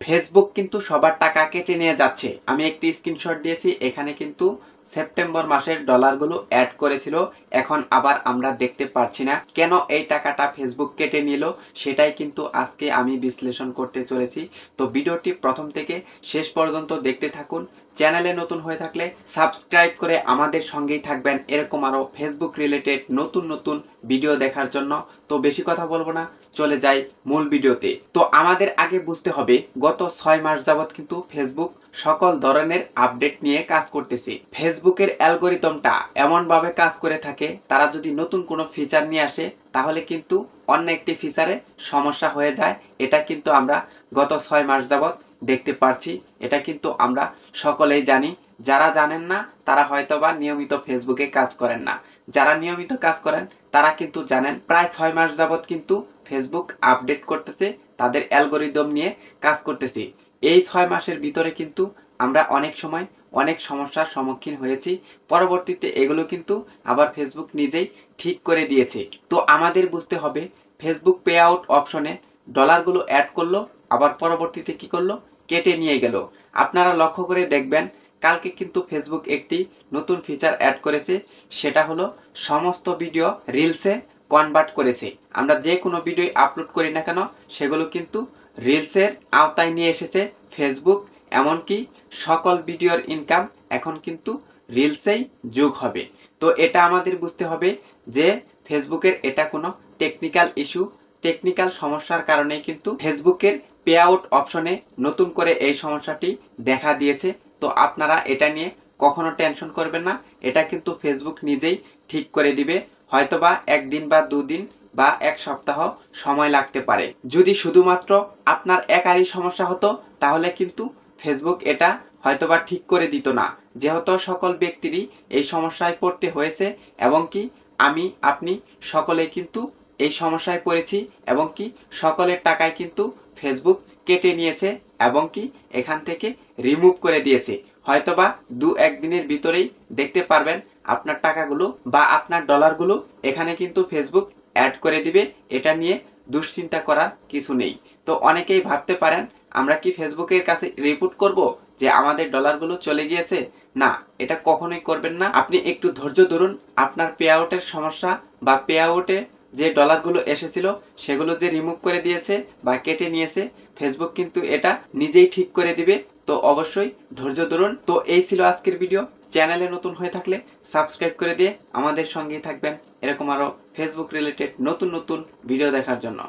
Facebook কিন্তু সবার টাকা কেটে নিয়ে যাচ্ছে। আমি একটি স্ক্রিনশট দিয়েছি, এখানে কিন্তু সেপ্টেম্বর মাসের ডলারগুলো অ্যাড করেছিল, এখন আবার আমরা দেখতে পারছি না। কেন এই টাকাটা ফেসবুক কেটে নিল সেটাই কিন্তু আজকে আমি বিশ্লেষণ করতে চলেছি। তো ভিডিওটি প্রথম থেকে শেষ পর্যন্ত দেখতে থাকুন। চ্যানেলে নতুন হয়ে থাকলে সাবস্ক্রাইব করে আমাদের সঙ্গেই থাকবেন এরকম আরও ফেসবুক রিলেটেড নতুন নতুন ভিডিও দেখার জন্য। তো বেশি কথা বলবো না, চলে যাই মূল ভিডিওতে। তো আমাদের আগে বুঝতে হবে গত 6 মাস যাবত কিন্তু ফেসবুক সকল ধরনের আপডেট নিয়ে কাজ করতেছে। ফেসবুকের অ্যালগরিদমটা এমনভাবে কাজ করে থাকে, তারা যদি নতুন কোনো ফিচার নিয়ে আসে তাহলে কিন্তু অন্য একটি ফিচারে সমস্যা হয়ে যায়। এটা কিন্তু আমরা গত 6 মাস যাবত দেখতে পারছি, এটা কিন্তু আমরা সকলেই জানি। যারা জানেন না তারা হয়তোবা নিয়মিত ফেসবুকে কাজ করেন না, যারা নিয়মিত কাজ করেন তারা কিন্তু জানেন। প্রায় 6 মাস যাবত কিন্তু ফেসবুক আপডেট করতেছে, তাদের অ্যালগরিদম নিয়ে কাজ করতেছে। এই 6 মাসের ভিতরে কিন্তু আমরা অনেক সময় অনেক সমস্যার সম্মুখীন হয়েছি, পরবর্তীতে এগুলো কিন্তু আবার ফেসবুক নিজেই ঠিক করে দিয়েছে। তো আমাদের বুঝতে হবে ফেসবুক পে আউট অপশনে ডলারগুলো অ্যাড করলো, আবার পরবর্তীতে কি করলো, কেটে নিয়ে গেল। আপনারা লক্ষ্য করে দেখবেন কালকে কিন্তু ফেসবুক একটি নতুন ফিচার অ্যাড করেছে, সেটা হলো সমস্ত ভিডিও রিলসে কনভার্ট করেছে। আমরা যে কোনো ভিডিও আপলোড করি না কেন সেগুলো কিন্তু রিলসের আওতায় নিয়ে এসেছে ফেসবুক। এমনকি সকল ভিডিওর ইনকাম এখন কিন্তু রিলসেই যোগ হবে। তো এটা আমাদের বুঝতে হবে যে ফেসবুকের এটা কোনো টেকনিক্যাল ইস্যু, টেকনিক্যাল সমস্যার কারণেই কিন্তু ফেসবুকের পে আউট অপশনে নতুন করে এই সমস্যাটি দেখা দিয়েছে। তো আপনারা এটা নিয়ে কখনো টেনশন করবেন না, এটা কিন্তু ফেসবুক নিজেই ঠিক করে দিবে। হয়তোবা একদিন বা দুদিন বা এক সপ্তাহ সময় লাগতে পারে। যদি শুধুমাত্র আপনার একারই সমস্যা হতো তাহলে কিন্তু ফেসবুক এটা হয়তোবা ঠিক করে দিত না। যেহেতু সকল ব্যক্তিরই এই সমস্যায় পড়তে হয়েছে এবং কি আমি আপনি সকলেই কিন্তু এই সমস্যায় পড়েছি এবং কি সকলের টাকায় কিন্তু ফেসবুক কেটে নিয়েছে এবং কি এখান থেকে রিমুভ করে দিয়েছে। হয়তোবা 2-1 দিনের ভিতরেই দেখতে পারবেন আপনার টাকাগুলো বা আপনার ডলারগুলো এখানে কিন্তু ফেসবুক অ্যাড করে দিবে। এটা নিয়ে দুশ্চিন্তা করার কিছু নেই। তো অনেকেই ভাবতে পারেন আমরা কি ফেসবুকের কাছে রিপোর্ট করব যে আমাদের ডলারগুলো চলে গিয়েছে? না, এটা কখনোই করবেন না। আপনি একটু ধৈর্য ধরুন। আপনার পে আউটের সমস্যা বা পে আউটে যে ডলারগুলো এসেছিল সেগুলো যে রিমুভ করে দিয়েছে বা কেটে নিয়েছে, ফেসবুক কিন্তু এটা নিজেই ঠিক করে দিবে। তো অবশ্যই ধৈর্য ধরুন। তো এই ছিল আজকের ভিডিও। চ্যানেলে নতুন হয়ে থাকলে সাবস্ক্রাইব করে দিয়ে আমাদের সঙ্গেই থাকবেন এরকম আরো ফেসবুক রিলেটেড নতুন নতুন ভিডিও দেখার জন্য।